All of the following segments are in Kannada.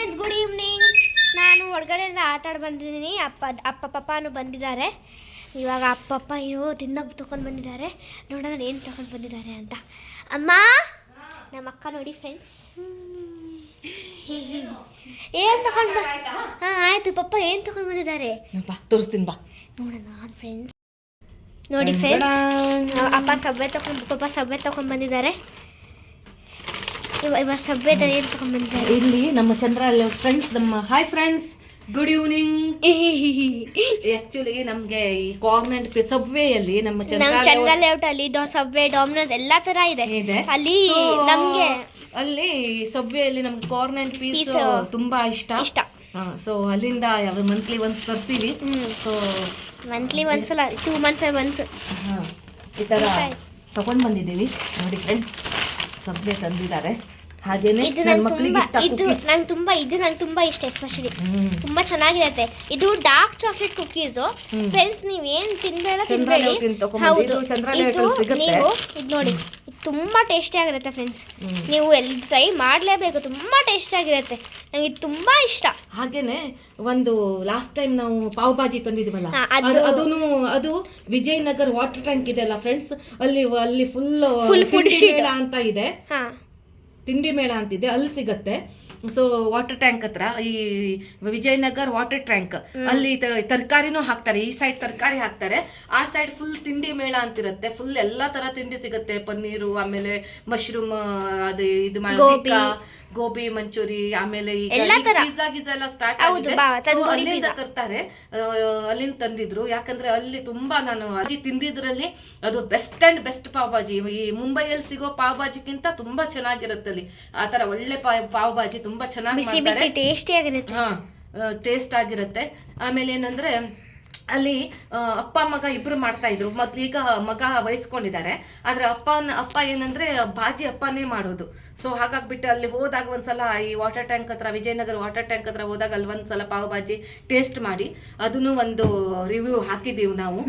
Friends, good evening. ನಾನು ಹೊರಗಡೆಯಿಂದ ಆಟ ಆಡಿ ಬಂದಿದ್ದೀನಿ. ಪಪ್ಪಾನು ಬಂದಿದ್ದಾರೆ. ಇವಾಗ ಅಪ್ಪ ಏನೋ ತೊಗೊಂಡು ಬಂದಿದ್ದಾರೆ. ನೋಡೋಣ ಏನು ತೊಗೊಂಡು ಬಂದಿದ್ದಾರೆ ಅಂತ. ಅಮ್ಮ, ನಮ್ಮ ಅಕ್ಕ ನೋಡಿ ಫ್ರೆಂಡ್ಸ್, ಏನು ತಗೊಂಡು ಹಾಂ ಆಯಿತು. ಪಪ್ಪ ಏನು ತೊಗೊಂಡು ಬಂದಿದ್ದಾರೆ ತೋರಿಸ್ತೀನಿ ಬಾ ನೋಡೋಣ ಫ್ರೆಂಡ್ಸ್. ನೋಡಿ ಫ್ರೆಂಡ್ಸ್, ಪಪ್ಪ ಸಬ್ಬೆ ತೊಗೊಂಡು ಬಂದಿದ್ದಾರೆ. ಇವಾಗ ಸಬ್ಬೆದ ಏನು ತೊಗೊಂಡು ಬಂದಿದ್ದಾರೆ. ಇಲ್ಲಿ ನಮ್ಮ ಚಂದ್ರ ಫ್ರೆಂಡ್ಸ್, ನಮ್ಮ hi friends, good evening. Actually ನಮಗೆ ಈ ಕಾರ್ನೆಂಟ್ ಸಬ್ವೇಯಲ್ಲಿ ನಮ್ಮ ಚಂದ್ರ ಲೇಔಟ್ ಅಲ್ಲಿ ಸಬ್ವೆ, ಡಾಮಿನೋಸ್ ಎಲ್ಲ ತರ ಇದೆ. ಅಲ್ಲಿ ನಮ್ಗೆ ಅಲ್ಲಿ ಸಬ್ವೆಯಲ್ಲಿ ನಮ್ಗೆ ಕಾರ್ನೆಂಟ್ ಪೀಸ್ ತುಂಬಾ ಇಷ್ಟ. ಸೊ ಅಲ್ಲಿಂದ ಮಂತ್ಲಿ ಒನ್ಸ್ ತರ್ತೀವಿ. ಸೊ ಮಂತ್ಲಿ ಒನ್ಸಲ್ಲ, 2 months ಒನ್ಸ್ ಈ ತರ ತಗೊಂಡ್ ಬಂದಿದ್ದೀವಿ. ನೋಡಿ ಫ್ರೆಂಡ್ಸ್, ಸಬ್ವೆ ತಂದಿದ್ದಾರೆ. ಹಾಗೇನೆ ನನ್ನ ಮಕ್ಕಳಿಗೆ ಇಷ್ಟ. ನಂಗೆ ತುಂಬಾ ಇಷ್ಟ. ಎಸ್ಪೆಷಲಿ ತುಂಬಾ ಚೆನ್ನಾಗಿರುತ್ತೆ. ಇದು ಡಾರ್ಕ್ ಚಾಕ್ಲೇಟ್ ಕುಕೀಸ್. ಫ್ರೆಂಡ್ಸ್, ನೀವೇನ್ ತಿಂದ್ರೆ ತಿನ್ಬೇಡಿ. ಹೌದು, ನೀವು ಇದು ನೋಡಿ, ತುಂಬಾ ಟೇಸ್ಟಿ ಆಗಿರುತ್ತೆ ಫ್ರೆಂಡ್ಸ್. ನೀವು ಎಲ್ಲಿ ಟ್ರೈ ಮಾಡಲೇಬೇಕು. ತುಂಬಾ ಟೇಸ್ಟಿ ಆಗಿರುತ್ತೆ. ನಂಗೆ ಇದು ತುಂಬಾ ಇಷ್ಟ. ಹಾಗೇನೆ ಒಂದು ಲಾಸ್ಟ್ ಟೈಮ್ ನಾವು ಪಾವ್ ಭಾಜಿ ತಂದಿದ್ವಲ್ಲ, ಅದು ವಿಜಯನಗರ್ ವಾಟರ್ ಟ್ಯಾಂಕ್ ಇದೆ ಅಲ್ಲ ಫ್ರೆಂಡ್ಸ್, ಅಲ್ಲಿ ಫುಲ್ ಫುಡ್ ಮೇಳ ಅಂತ ಇದೆ. ತಿಂಡಿ ಮೇಳ ಅಂತಿದೆ, ಅಲ್ಲಿ ಸಿಗತ್ತೆ. ಸೊ ವಾಟರ್ ಟ್ಯಾಂಕ್ ಹತ್ರ, ಈ ವಿಜಯನಗರ್ ವಾಟರ್ ಟ್ಯಾಂಕ್ ಅಲ್ಲಿ ತರಕಾರಿನೂ ಹಾಕ್ತಾರೆ. ಈ ಸೈಡ್ ತರಕಾರಿ ಹಾಕ್ತಾರೆ, ಆ ಸೈಡ್ ಫುಲ್ ತಿಂಡಿ ಮೇಳ ಅಂತಿರುತ್ತೆ. ಫುಲ್ ಎಲ್ಲಾ ತರ ತಿಂಡಿ ಸಿಗುತ್ತೆ. ಪನ್ನೀರು, ಆಮೇಲೆ ಮಶ್ರೂಮ್, ಅದು ಇದು ಗೋಬಿ ಮಂಚೂರಿ, ಆಮೇಲೆ ಪಿಜ್ಜಾ ಎಲ್ಲ ಸ್ಟಾರ್ಟ್ ಆಗಿದೆ. ಅಲ್ಲಿಂದ ತರ್ತಾರೆ. ಅಲ್ಲಿಂದ ತಂದಿದ್ರು. ಯಾಕಂದ್ರೆ ಅಲ್ಲಿ ತುಂಬಾ ನಾನು ಅಜ್ಜಿ ತಿಂದಿದ್ರಲ್ಲಿ ಅದು best and best pav bhaji. ಈ ಮುಂಬೈಯಲ್ಲಿ ಸಿಗೋ ಪಾವ್ ಭಾಜಿಗಿಂತ ತುಂಬಾ ಚೆನ್ನಾಗಿರುತ್ತೆ ಅಲ್ಲಿ. ಆ ತರ ಒಳ್ಳೆ ಪಾವ್ ಭಾಜಿ ತುಂಬಾ ಚೆನ್ನಾಗಿ ಮಾಡ್ತಾರೆ. ಟೇಸ್ಟ್ ಆಗಿರುತ್ತೆ. ಆಮೇಲೆ ಏನಂದ್ರೆ ಅಲ್ಲಿ ಅಪ್ಪ ಮಗ ಇಬ್ರು ಮಾಡ್ತಾ ಇದ್ರು. ಮೊದ್ಲು ಈಗ ಮಗ ವಹಿಸ್ಕೊಂಡಿದ್ದಾರೆ. ಆದ್ರೆ ಅಪ್ಪ ಏನಂದ್ರೆ ಭಾಜಿ ಅಪ್ಪನೇ ಮಾಡೋದು. ಸೊ ಹಾಗಾಗ್ಬಿಟ್ಟು ಅಲ್ಲಿ ಹೋದಾಗ ಒಂದ್ಸಲ ಈ ವಾಟರ್ ಟ್ಯಾಂಕ್ ಹತ್ರ, ವಿಜಯನಗರ ವಾಟರ್ ಟ್ಯಾಂಕ್ ಹತ್ರ ಹೋದಾಗ ಅಲ್ಲಿ ಒಂದ್ಸಲ ಪಾವ್ ಭಾಜಿ ಟೇಸ್ಟ್ ಮಾಡಿ ಅದನ್ನು ಒಂದು ರಿವ್ಯೂ ಹಾಕಿದೀವಿ ನಾವು.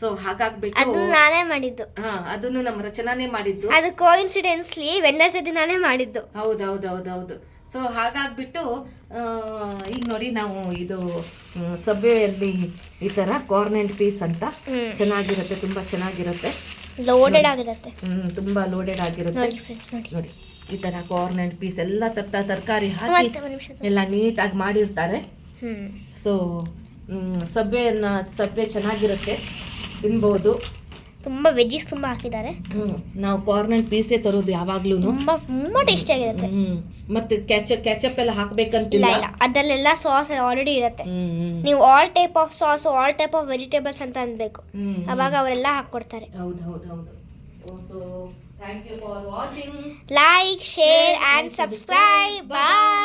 ಸೊ ಹಾಗಾಗ್ಬಿಟ್ಟು ನಾನೇ ಮಾಡಿದ್ದು. ಅದನ್ನು ನಮ್ಮ ರಚನಾನೇ ಮಾಡಿದ್ದು. ಅದು ಕೋಇನ್ಸಿಡೆನ್ಸ್ಲಿ ವೆಡ್ನೆಸ್ಡೇ ದಿನಾನೇ ಮಾಡಿದ್ದು. ಹೌದೌದೌದೌದು. ಸೊ ಹಾಗಾಗ್ಬಿಟ್ಟು ಈಗ ನೋಡಿ, ನಾವು ಇದು ಸಬ್ವೆಯಲ್ಲಿ ಈ ತರ ಕಾರ್ನೆಂಟ್ ಪೀಸ್ ಅಂತ ಚೆನ್ನಾಗಿರುತ್ತೆ. ತುಂಬಾ ಚೆನ್ನಾಗಿರುತ್ತೆ. ಲೋಡೆಡ್ ಆಗಿರುತ್ತೆ. ತುಂಬಾ ಲೋಡೆಡ್ ಆಗಿರುತ್ತೆ. ನೋಡಿ ಈ ತರ ಕಾರ್ನೆಂಟ್ ಪೀಸ್ ಎಲ್ಲ ತರಕಾರಿ ಹಾಕಿ ಎಲ್ಲ ನೀಟಾಗಿ ಮಾಡಿರ್ತಾರೆ. ಸೊ ಸಬ್ವೆ ಚೆನ್ನಾಗಿರುತ್ತೆ, ತಿನ್ಬಹುದು. ತುಂಬಾ ವೆಜ್ಜಿಸ್ ತುಂಬಾ ಹಾಕಿದ್ದಾರೆ. ನಾವು ಕಾರ್ನೆಂಟ್ ಪೀಸೇ ತರೋದು ಯಾವಾಗ್ಲೂ. ತುಂಬಾ ಟೇಸ್ಟಿ ಆಗಿರುತ್ತೆ. ಮತ್ತೆ ಕ್ಯಾಚಪ್ ಎಲ್ಲ ಹಾಕ್ಬೇಕಂತಿಲ್ಲ. ಅದರಲ್ಲೆಲ್ಲ ಸಾಸ್ ಆಲ್ರೆಡಿ ಇರುತ್ತೆ. ನೀವು all type of sauce, all type of vegetables ಅಂತ ಅನ್ಬೇಕು. ಅವಾಗ ಅವರೆಲ್ಲ ಹಾಕೊಡ್ತಾರೆ. ಹೌದು. So thank you for watching. Like, share and subscribe. Bye.